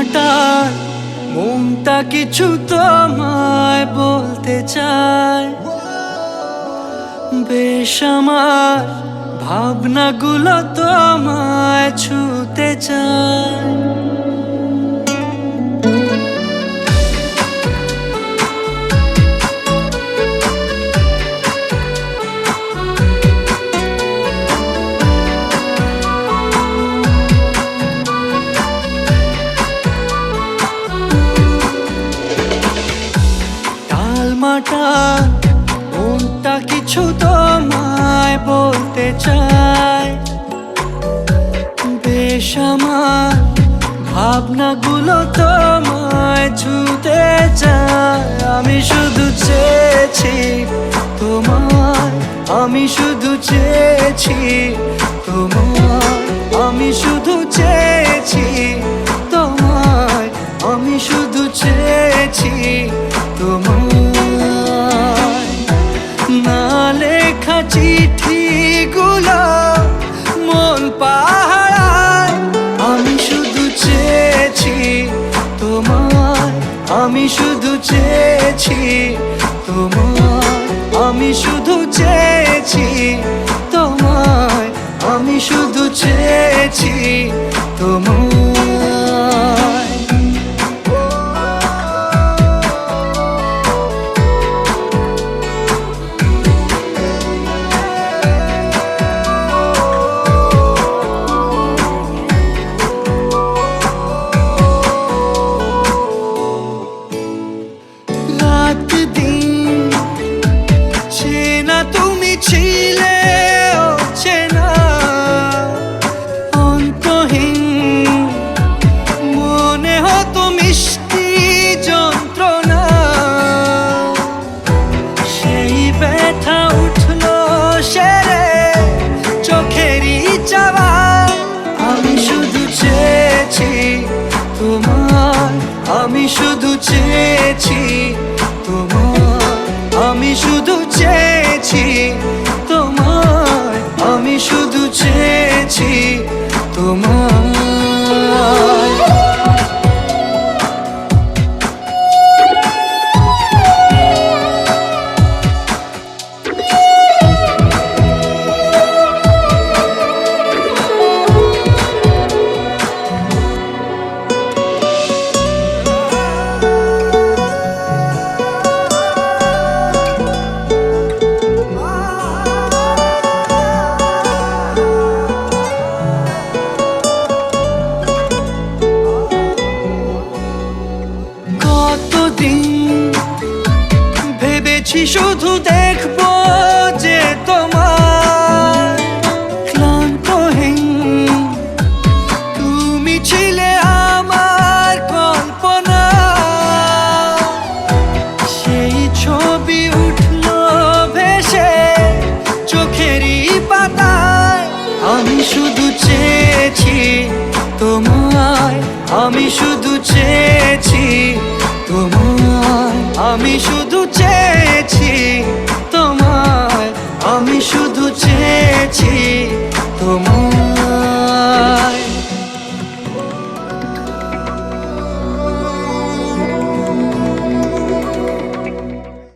মাটার মনটা কিছু তোমায় বলতে চায়। বেশ আমার ভাবনাগুলো তোমায় ছুতে চায়। মাটার মনটা কিছু তোমায় বলতে চায়। বেশ আমার ভাবনাগুলো তোমায় ছুতে চায়। আমি শুধু চেয়েছি তোমায়, আমি শুধু চেয়েছি তোমায়, আমি শুধু চেয়েছি তোমায়, আমি শুধু চেয়েছি তোমায়। না লেখা চিঠিগুলো মন পাহারায়। আমি শুধু চেয়েছি তোমায়, আমি শুধু চেয়েছি তোমায়, আমি শুধু চেয়েছি তোমায়, আমি শুধু চেয়েছি তোমায়। তুমি ছিলে অচেনা অন্তহীন, মনে হতো মিষ্টি যন্ত্রণা। সেই ব্যথা উঠলো সেরে চোখেরই চাওয়া। আমি শুধু চেয়েছি তোমার, আমি শুধু চেয়েছি তোমার, আমি শুধু চেয়েছি তোমায়, আমি শুধু চেয়েছি তোমায়। কতদিন ভেবেছি শুধু দেখবো